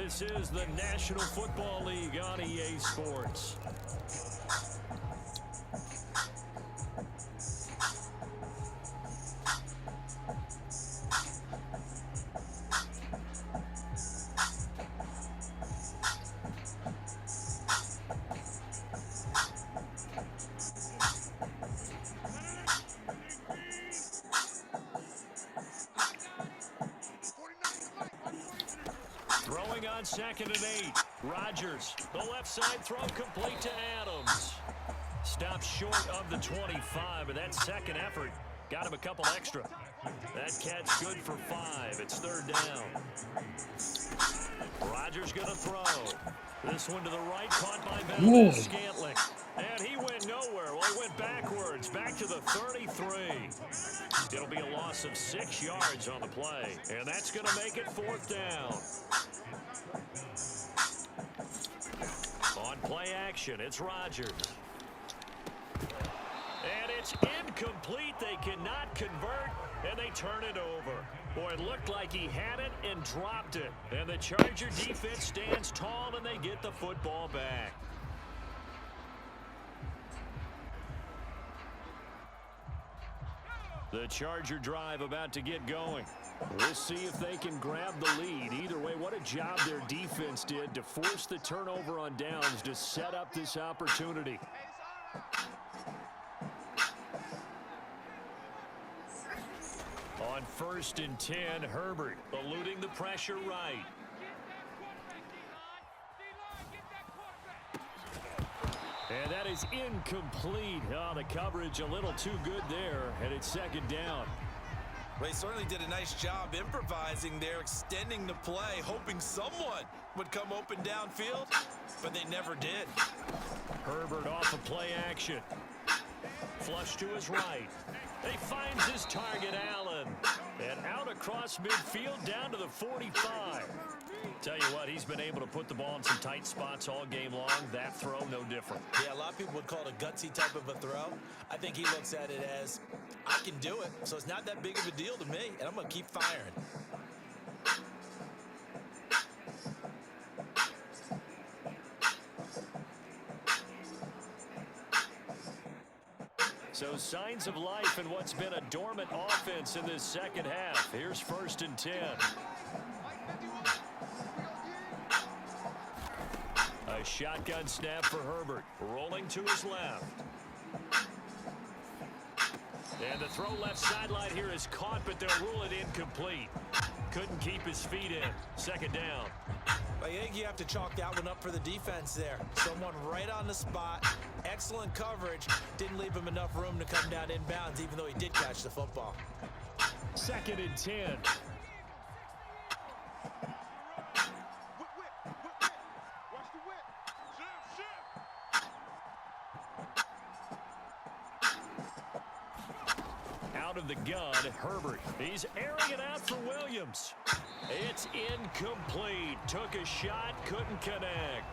This is the National Football League on EA Sports. Throwing on 2nd and 8. Rodgers, the left side throw complete to Adams. Stopped short of the 25, but that second effort got him a couple extra. That catch good for 5. It's 3rd down. Rodgers going to throw. This one to the right, caught by Scantling. And he went nowhere. Well, he went backwards, back to the 33. It'll be a loss of 6 yards on the play, and that's going to make it 4th down. On play action, it's Rodgers. And it's incomplete. They cannot convert, and they turn it over. Boy, it looked like he had it and dropped it. And the Charger defense stands tall, and they get the football back. The Charger drive about to get going. We'll see if they can grab the lead. Either way, what a job their defense did to force the turnover on downs to set up this opportunity. On 1st and 10, Herbert eluding the pressure right. And that is incomplete. Oh, the coverage a little too good there, and it's 2nd down. Well, he certainly did a nice job improvising there, extending the play, hoping someone would come open downfield, but they never did. Herbert off of play action. Flush to his right. He finds his target, Allen. And out across midfield down to the 45. Tell you what, he's been able to put the ball in some tight spots all game long. That throw, no different. Yeah, a lot of people would call it a gutsy type of a throw. I think he looks at it as, I can do it, so it's not that big of a deal to me, and I'm going to keep firing. So signs of life in what's been a dormant offense in this second half. Here's 1st and 10. A shotgun snap for Herbert. Rolling to his left. And the throw left sideline here is caught, but they'll rule it incomplete. Couldn't keep his feet in. 2nd down. I think you have to chalk that one up for the defense there. Someone right on the spot. Excellent coverage. Didn't leave him enough room to come down inbounds, even though he did catch the football. 2nd and 10. Out of the gun, Herbert. He's airing it out for Williams. It's incomplete. Took a shot, couldn't connect.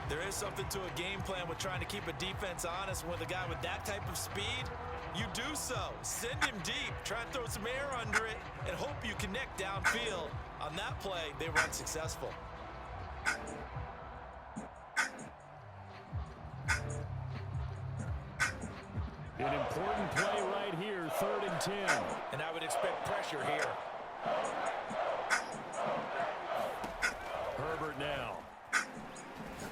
There is something to a game plan with trying to keep a defense honest. With a guy with that type of speed, you do so. Send him deep, try and throw some air under it, and hope you connect downfield. On that play, they were unsuccessful. An important play right here, 3rd and 10. And I would expect pressure here. Herbert now.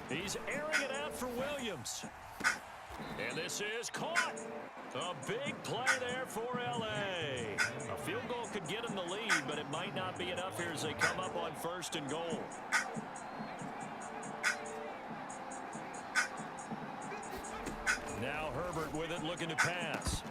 He's airing it out for Williams. And this is caught. A big play there for L.A. A field goal could get him the lead, but it might not be enough here as they come up on 1st and goal. Now Herbert with it, looking to pass.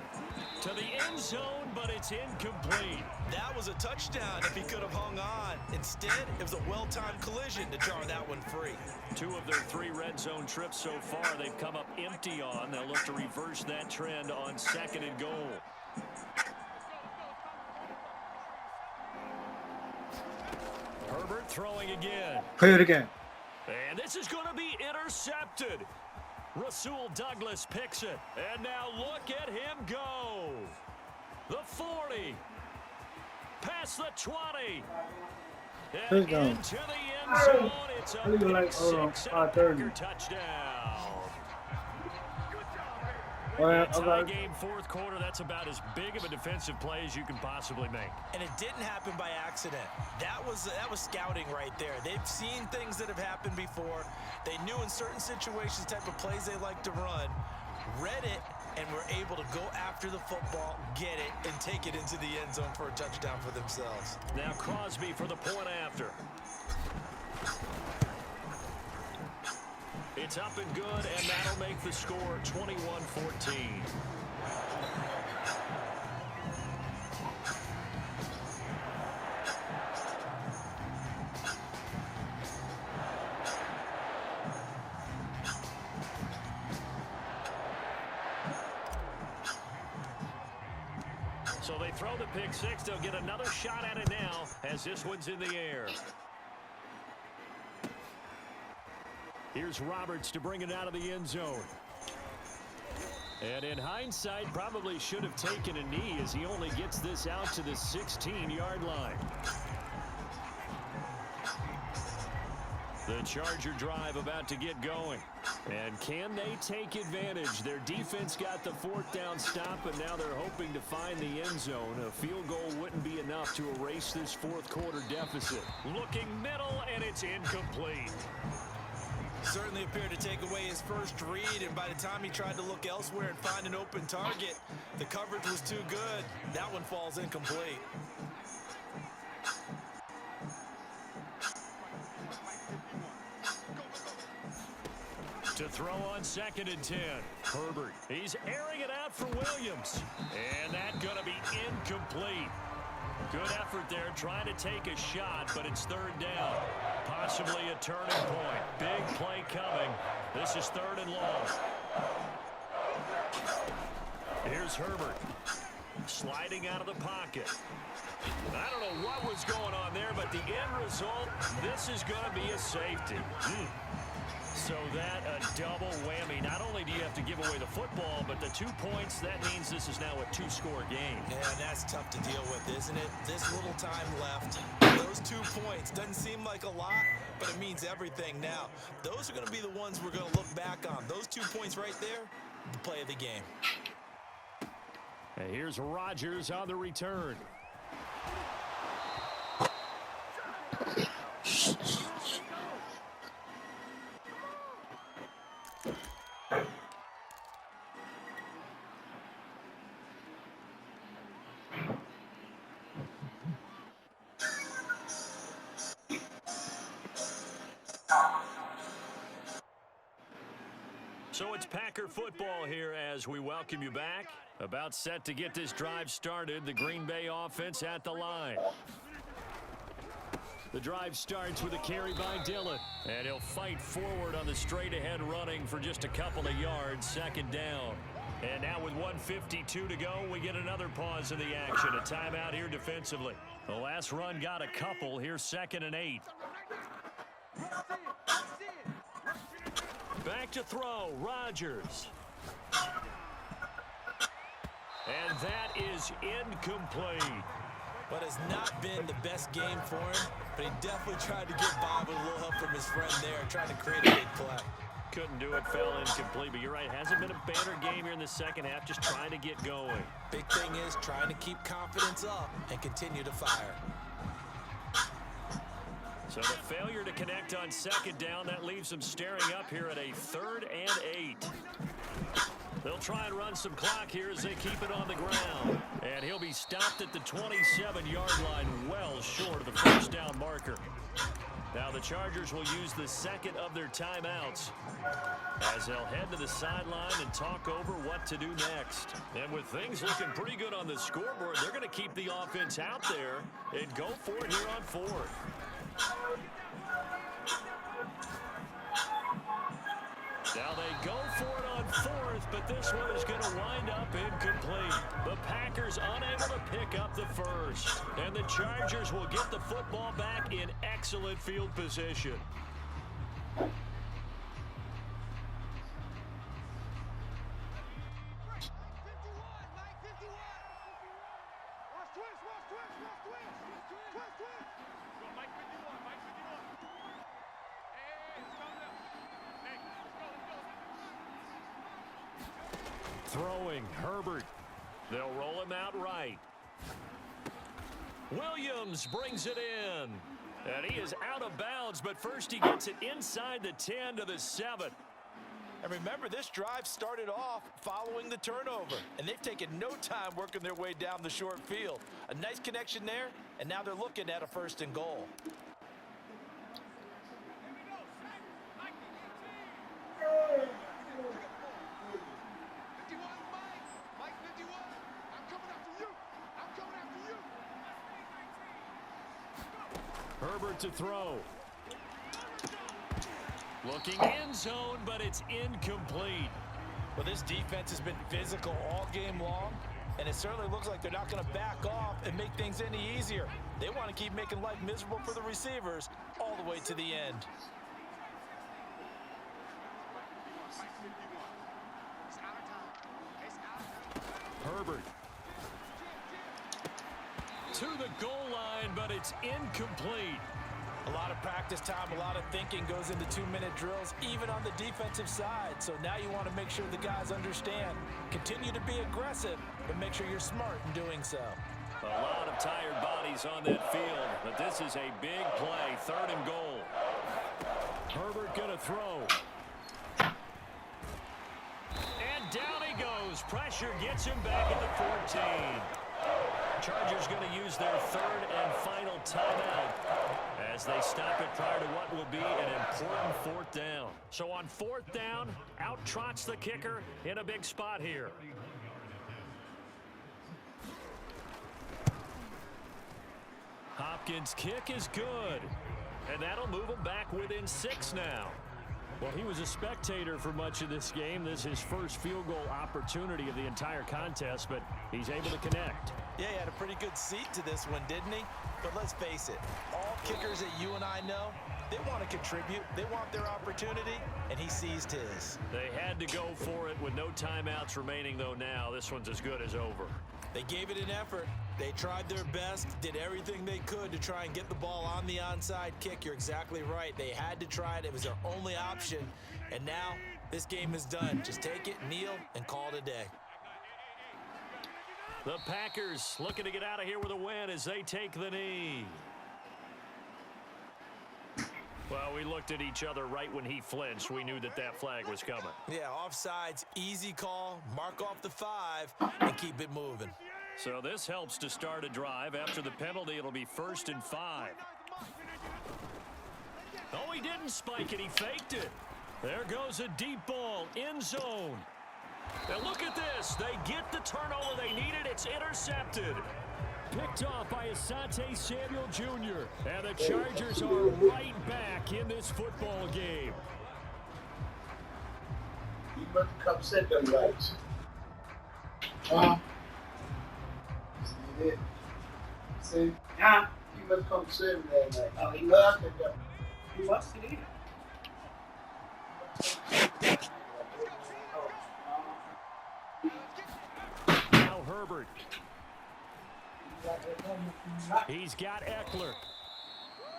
To the end zone, but it's incomplete. That was a touchdown if he could have hung on. Instead, it was a well-timed collision to jar that one free. 2 of their 3 red zone trips so far they've come up empty on. They'll look to reverse that trend on 2nd and goal. Herbert throwing again. Play it again. And this is going to be intercepted. Rasul Douglas picks it. And now look at him go. The 40. Past the 20. And into the end zone. It's a I leave it pick like six and a 5:30. Packer touchdown. Oh yeah, Tie okay. game fourth quarter. That's about as big of a defensive play as you can possibly make. And it didn't happen by accident. That was scouting right there. They've seen things that have happened before. They knew in certain situations the type of plays they like to run, read it, and were able to go after the football, get it, and take it into the end zone for a touchdown for themselves. Now Crosby for the point after. It's up and good, and that'll make the score 21-14. So they throw the pick six. They'll get another shot at it now as this one's in the air. Here's Roberts to bring it out of the end zone. And in hindsight, probably should have taken a knee as he only gets this out to the 16-yard line. The Charger drive about to get going. And can they take advantage? Their defense got the fourth down stop, and now they're hoping to find the end zone. A field goal wouldn't be enough to erase this fourth quarter deficit. Looking middle, and it's incomplete. Certainly appeared to take away his first read, and by the time he tried to look elsewhere and find an open target, the coverage was too good. That one falls incomplete. To throw on 2nd and 10. Herbert. He's airing it out for Williams. And that's going to be incomplete. Good effort there trying to take a shot, but it's 3rd down. Possibly a turning point. Big play coming. This is 3rd and long. Here's Herbert. Sliding out of the pocket. I don't know what was going on there, but the end result, this is going to be a safety. So that a double whammy. Not only do you have to give away the football, but the 2 points, that means this is now a 2-score game. Yeah, and that's tough to deal with, isn't it? This little time left. Those 2 points doesn't seem like a lot, but it means everything now. Those are going to be the ones we're going to look back on. Those 2 points right there, the play of the game. And here's Rodgers on the return. So it's Packer football here as we welcome you back. About set to get this drive started. The Green Bay offense at the line. The drive starts with a carry by Dillon. And he'll fight forward on the straight-ahead running for just a couple of yards. 2nd down. And now with 1:52 to go, we get another pause in the action. A timeout here defensively. The last run got a couple. Here's 2nd and 8. Back to throw, Rodgers. And that is incomplete. But it's not been the best game for him, but he definitely tried to get by with a little help from his friend there, trying to create a big play. Couldn't do it, fell incomplete, but you're right. Hasn't been a banner game here in the second half, just trying to get going. Big thing is trying to keep confidence up and continue to fire. So the failure to connect on 2nd down, that leaves them staring up here at a 3rd and 8. They'll try and run some clock here as they keep it on the ground. And he'll be stopped at the 27-yard line, well short of the 1st down marker. Now the Chargers will use the 2nd of their timeouts as they'll head to the sideline and talk over what to do next. And with things looking pretty good on the scoreboard, they're going to keep the offense out there and go for it here on 4th. Now they go for it on 4th, but this one is going to wind up incomplete. The Packers unable to pick up the first. And the Chargers will get the football back in excellent field position. throwing. Herbert. They'll roll him out right. Williams brings it in. And he is out of bounds, but first he gets it inside the 10 to the 7. And remember, this drive started off following the turnover, and they've taken no time working their way down the short field. A nice connection there, and now they're looking at a 1st and goal. Herbert to throw. Looking end zone, but it's incomplete. Well, this defense has been physical all game long, and it certainly looks like they're not going to back off and make things any easier. They want to keep making life miserable for the receivers all the way to the end. Herbert. To the goal line, but it's incomplete. A lot of practice time, a lot of thinking goes into 2-minute drills, even on the defensive side. So now you want to make sure the guys understand. Continue to be aggressive, but make sure you're smart in doing so. A lot of tired bodies on that field, but this is a big play, 3rd and goal. Herbert gonna throw. And down he goes. Pressure gets him back at the 14. Chargers going to use their 3rd and final timeout as they stop it prior to what will be an important 4th down. So on 4th down, out trots the kicker in a big spot here. Hopkins' kick is good, and that'll move him back within 6 now. Well, he was a spectator for much of this game. This is his first field goal opportunity of the entire contest, but he's able to connect. Yeah, he had a pretty good seat to this one, didn't he? But let's face it, all kickers that you and I know, they want to contribute. They want their opportunity, and he seized his. They had to go for it with no timeouts remaining, though now. This one's as good as over. They gave it an effort. They tried their best, did everything they could to try and get the ball on the onside kick. You're exactly right. They had to try it. It was their only option. And now this game is done. Just take it, kneel, and call it a day. The Packers looking to get out of here with a win as they take the knee. Well, we looked at each other right when he flinched. We knew that that flag was coming. Yeah, offsides, easy call, mark off the 5, and keep it moving. So this helps to start a drive. After the penalty, it'll be 1st and 5. Oh, he didn't spike it. He faked it. There goes a deep ball, end zone. Now look at this. They get the turnover they needed. It's intercepted. Picked off by Asante Samuel Jr. And the Chargers are right back in this football game. He must come set them lights. See it? See? Huh? He must come set them that night. Oh, he must have done. He must have did. Now Herbert. He's got Eckler.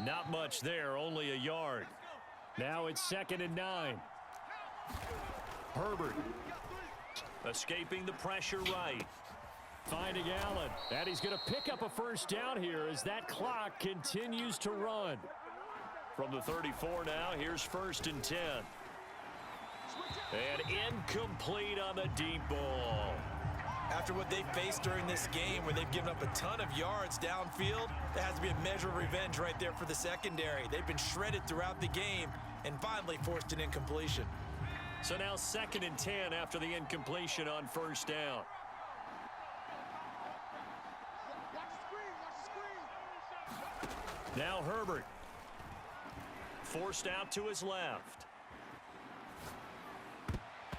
Not much there, only a yard. Now it's 2nd and 9. Herbert escaping the pressure right. Finding Allen. And he's going to pick up a 1st down here as that clock continues to run. From the 34 now, here's 1st and 10. And incomplete on the deep ball. After what they faced during this game where they've given up a ton of yards downfield, there has to be a measure of revenge right there for the secondary. They've been shredded throughout the game and finally forced an incompletion. So now 2nd and 10 after the incompletion on 1st down. Now Herbert. Forced out to his left.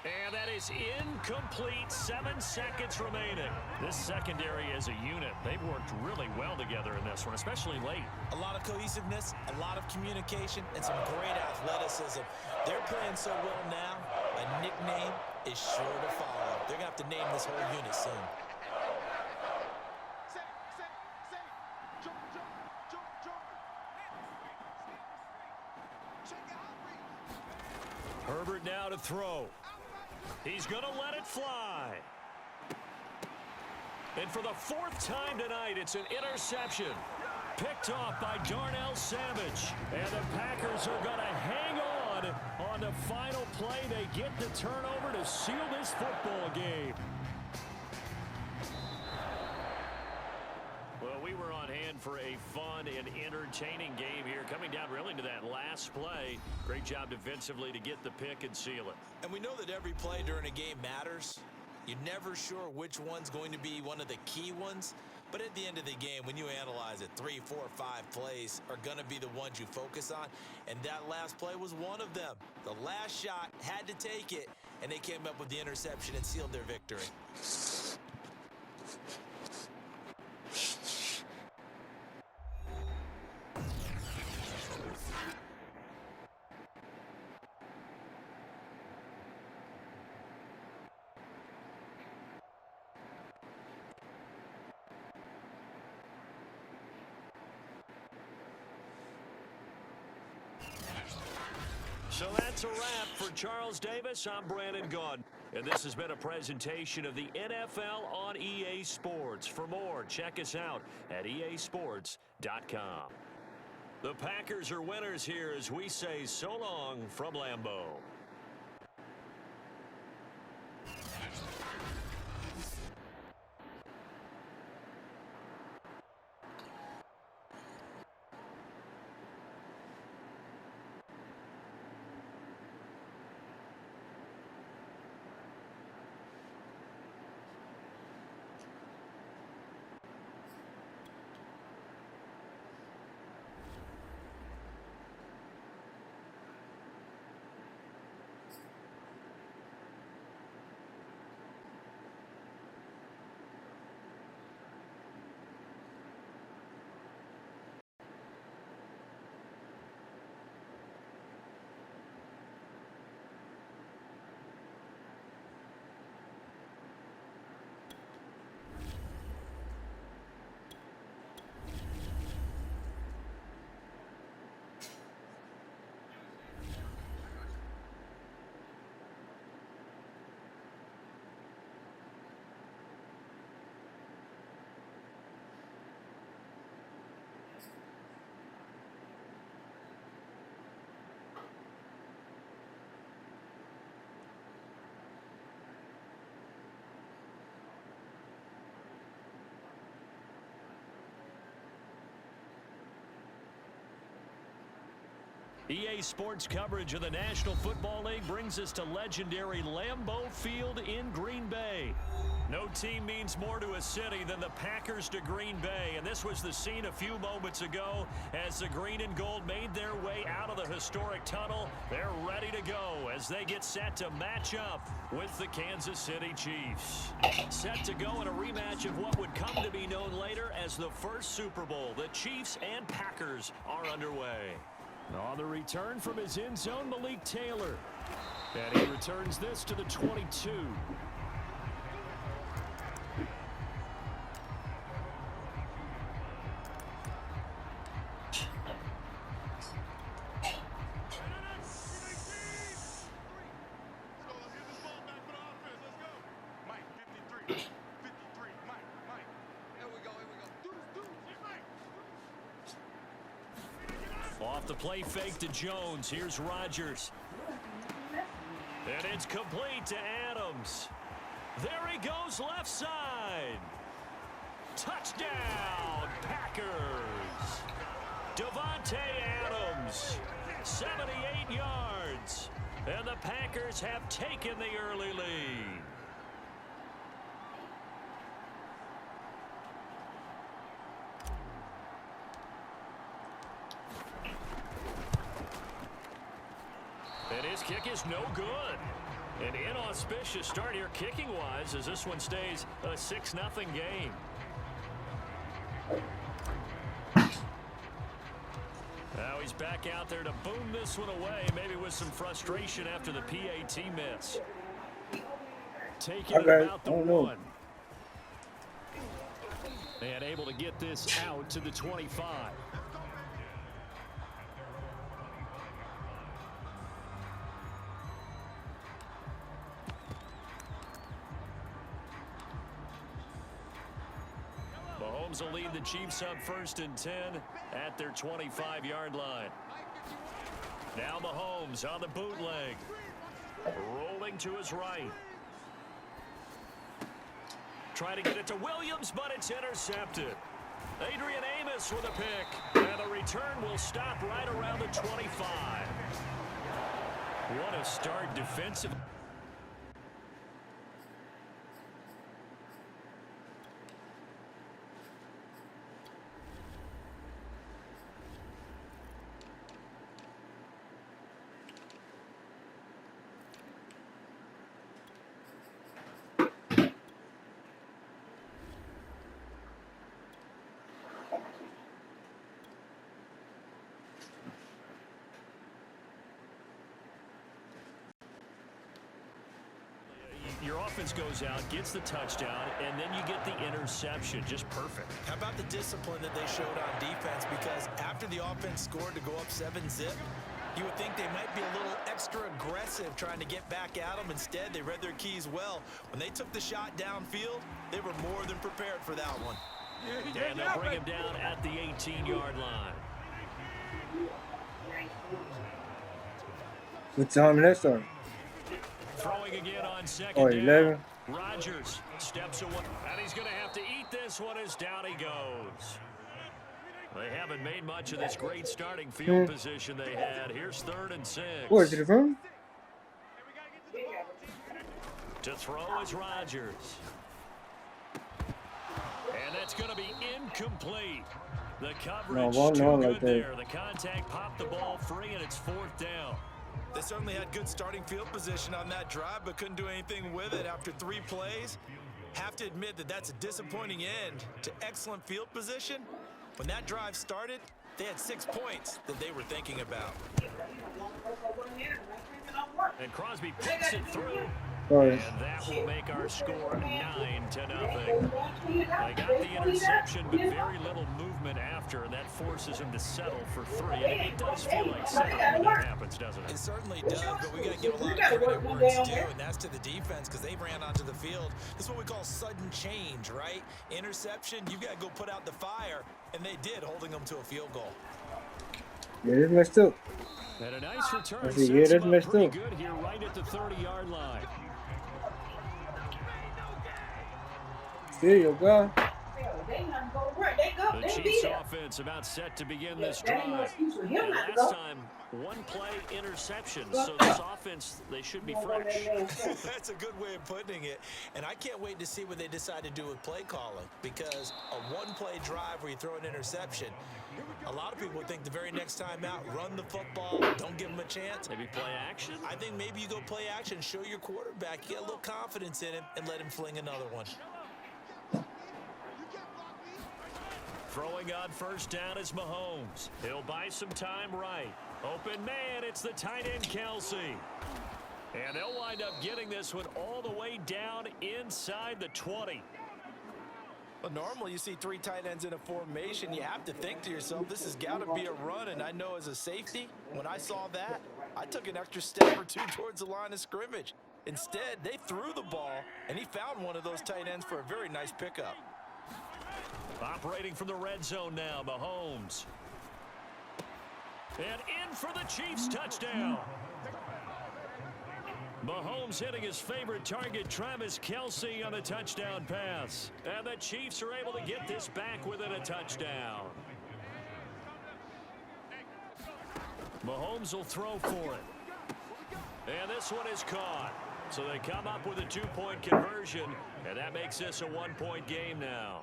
And that is incomplete. 7 seconds remaining. This secondary as a unit, they've worked really well together in this one, especially late. A lot of cohesiveness, a lot of communication, and some great athleticism. They're playing so well now, a nickname is sure to follow. They're going to have to name this whole unit soon. Herbert now to throw. He's going to let it fly. And for the fourth time tonight, it's an interception. Picked off by Darnell Savage. And the Packers are going to hang on the final play. They get the turnover to seal this football game. Well, we were on hand for a fun and entertaining game here. Coming down really to that last play. Great job defensively to get the pick and seal it. And we know that every play during a game matters. You're never sure which one's going to be one of the key ones. But at the end of the game, when you analyze it, 3, 4, 5 plays are going to be the ones you focus on. And that last play was one of them. The last shot had to take it, and they came up with the interception and sealed their victory. So that's a wrap for Charles Davis. I'm Brandon Gaudin. And this has been a presentation of the NFL on EA Sports. For more, check us out at easports.com. The Packers are winners here as we say so long from Lambeau. EA Sports coverage of the National Football League brings us to legendary Lambeau Field in Green Bay. No team means more to a city than the Packers to Green Bay, and this was the scene a few moments ago as the green and gold made their way out of the historic tunnel. They're ready to go as they get set to match up with the Kansas City Chiefs. Set to go in a rematch of what would come to be known later as the first Super Bowl. The Chiefs and Packers are underway. On the return from his end zone, Malik Taylor. And he returns this to the 22. Off the play fake to Jones. Here's Rodgers. And it's complete to Adams. There he goes left side. Touchdown, Packers. Davante Adams, 78 yards. And the Packers have taken the early lead. And his kick is no good. An inauspicious start here kicking-wise as this one stays a 6-0 game. Now he's back out there to boom this one away, maybe with some frustration after the PAT miss. Taking it about the one. And able to get this out to the 25. Mahomes will lead the Chiefs up 1st and 10 at their 25-yard line. Now Mahomes on the bootleg. Rolling to his right. Trying to get it to Williams, but it's intercepted. Adrian Amos with a pick. And the return will stop right around the 25. What a start defensively. Your offense goes out, gets the touchdown, and then you get the interception. Just perfect. How about the discipline that they showed on defense? Because after the offense scored to go up 7-zip, you would think they might be a little extra aggressive trying to get back at them. Instead, they read their keys well. When they took the shot downfield, they were more than prepared for that one. And they'll bring him down at the 18-yard line. What time is that start? Throwing again on 2nd Oh, down. 11. Rodgers steps away, and he's going to have to eat this one as down he goes. They haven't made much of this great starting field position they had. Here's 3rd and 6. What is it from? To throw is Rodgers. And that's going to be incomplete. The coverage too good there. The contact popped the ball free, and it's 4th down. They certainly had good starting field position on that drive, but couldn't do anything with it after 3 plays. Have to admit that that's a disappointing end to excellent field position. When that drive started, they had 6 points that they were thinking about. And Crosby picks it through. Sorry. And that will make our score 9-0. They got the interception, but very little movement after, and that forces him to settle for 3. And it does feel like settling when that happens, doesn't it? It certainly does, but we got to give a lot of credit where it's due, and that's to the defense because they ran onto the field. This is what we call sudden change, right? Interception, you got to go put out the fire, and they did, holding them to a field goal. Yeah, it's messed up. And a nice return. I see, yeah, that's messed pretty up. good here right at the 30-yard line. There you go. The Chiefs offense about set to begin this drive. And last time, 1-play interception. So this offense, they should be fresh. That's a good way of putting it. And I can't wait to see what they decide to do with play calling, because a 1-play drive where you throw an interception, a lot of people would think the very next time out, run the football, don't give them a chance. Maybe play action? I think maybe you go play action, show your quarterback, get a little confidence in him, and let him fling another one. Throwing on 1st down is Mahomes. He'll buy some time right. Open man, it's the tight end Kelsey. And they'll wind up getting this one all the way down inside the 20. Well, normally you see 3 tight ends in a formation. You have to think to yourself, this has got to be a run. And I know as a safety, when I saw that, I took an extra step or 2 towards the line of scrimmage. Instead, they threw the ball, and he found one of those tight ends for a very nice pickup. Operating from the red zone now, Mahomes. And in for the Chiefs touchdown. Mahomes hitting his favorite target, Travis Kelce, on the touchdown pass. And the Chiefs are able to get this back within a touchdown. Mahomes will throw for it. And this one is caught. So they come up with a 2-point conversion, and that makes this a 1-point game now.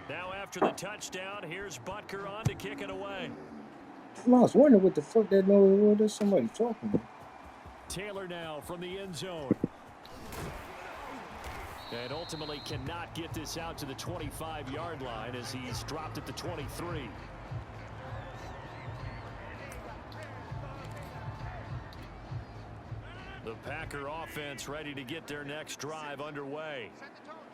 Now after the touchdown, here's Butker on to kick it away. I was wondering what the fuck that noise was. There's somebody talking. Taylor now from the end zone. And ultimately cannot get this out to the 25-yard line as he's dropped at the 23. The Packer offense ready to get their next drive underway.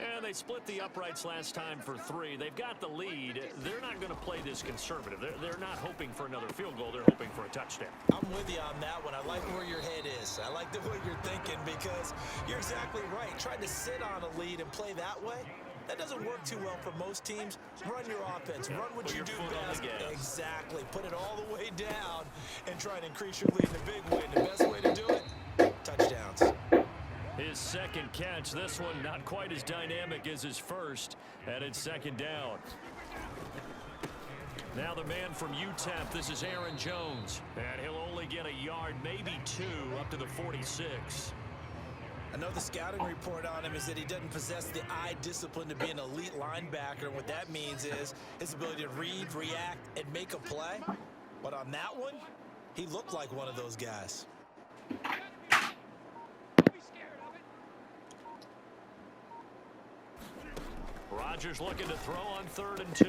And they split the uprights last time for 3. They've got the lead. They're not going to play this conservative. They're not hoping for another field goal. They're hoping for a touchdown. I'm with you on that one. I like where your head is. I like the way you're thinking because you're exactly right. Trying to sit on a lead and play that way, that doesn't work too well for most teams. Run your offense. Run what you do best. Exactly. Put it all the way down and try and increase your lead in a big way. And the best way to do it, touchdowns. His second catch, this one not quite as dynamic as his first, and it's second down. Now the man from UTEP, this is Aaron Jones, and he'll only get a yard, maybe 2, up to the 46. I know the scouting report on him is that he doesn't possess the eye discipline to be an elite linebacker, and what that means is his ability to read, react, and make a play. But on that one, he looked like one of those guys. Rodgers looking to throw on 3rd and 2.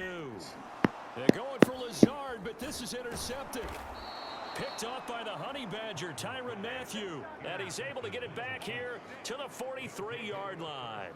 They're going for Lazard, but this is intercepted. Picked off by the Honey Badger, Tyrann Mathieu. And he's able to get it back here to the 43-yard line.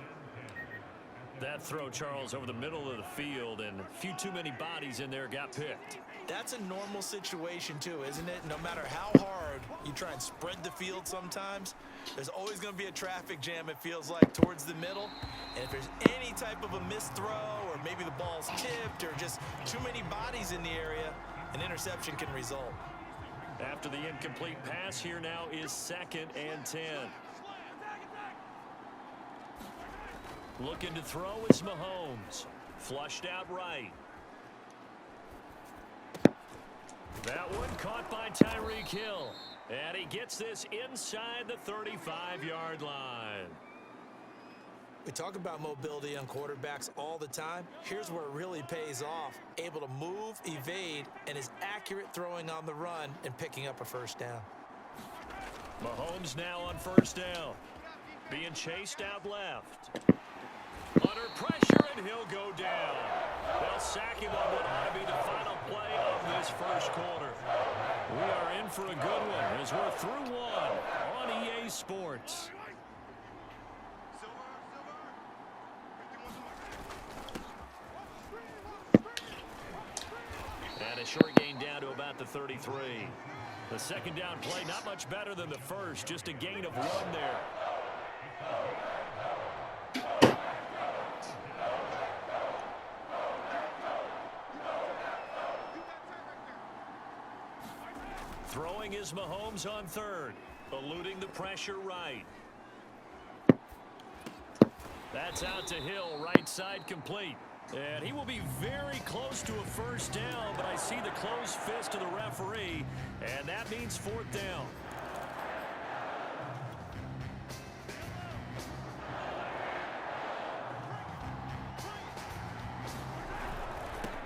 That throw, Charles, over the middle of the field, and a few too many bodies in there got picked. That's a normal situation, too, isn't it? No matter how hard you try and spread the field sometimes, there's always going to be a traffic jam, it feels like, towards the middle. And if there's any type of a missed throw or maybe the ball's tipped or just too many bodies in the area, an interception can result. After the incomplete pass, here now is 2nd and 10. Looking to throw is Mahomes. Flushed out right. That one caught by Tyreek Hill. And he gets this inside the 35-yard line. We talk about mobility on quarterbacks all the time. Here's where it really pays off. Able to move, evade, and is accurate throwing on the run and picking up a first down. Mahomes now on 1st down. Being chased out left. Under pressure, and he'll go down. They'll sack him on what ought to be the final play of this first quarter. We are in for a good one as we're through one on EA Sports. And a short gain down to about the 33. The second down play, not much better than the first, just a gain of 1 there. Throwing is Mahomes on 3rd, eluding the pressure right. That's out to Hill, right side complete. And he will be very close to a first down, but I see the closed fist of the referee, and that means 4th down.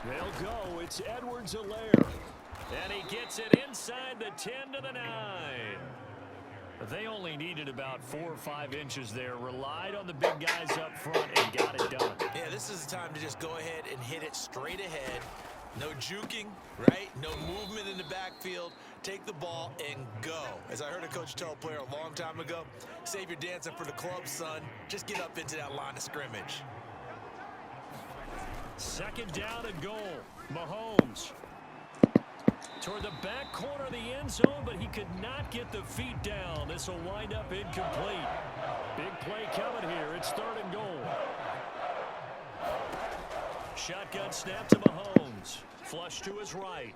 They'll go. It's Edwards-Helaire. And he gets it inside the 10 to the 9. They only needed about 4 or 5 inches there. Relied on the big guys up front and got it done. Yeah, this is the time to just go ahead and hit it straight ahead. No juking, right? No movement in the backfield. Take the ball and go. As I heard a coach tell a player a long time ago, save your dancing for the club, son. Just get up into that line of scrimmage. 2nd down and goal. Mahomes toward the back corner of the end zone, but he could not get the feet down. This will wind up incomplete. Big play coming here. It's 3rd and goal. Shotgun snap to Mahomes. Flush to his right.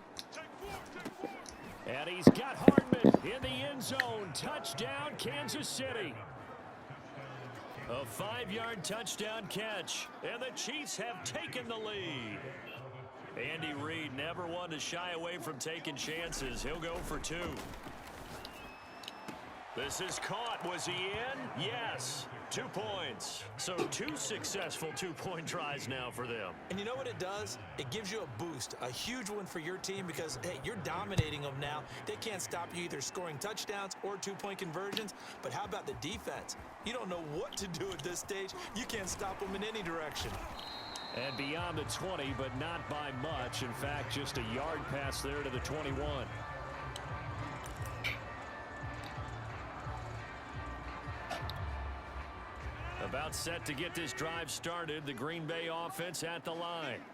And he's got Hardman in the end zone. Touchdown, Kansas City. A 5-yard touchdown catch, and the Chiefs have taken the lead. Andy Reid never one to shy away from taking chances. He'll go for 2. This is caught. Was he in? Yes. 2 points. So 2 successful 2-point tries now for them. And you know what it does? It gives you a boost, a huge one for your team because, hey, you're dominating them now. They can't stop you either scoring touchdowns or 2-point conversions. But how about the defense? You don't know what to do at this stage. You can't stop them in any direction. And beyond the 20, but not by much. In fact, just a yard pass there to the 21. About set to get this drive started. The Green Bay offense at the line.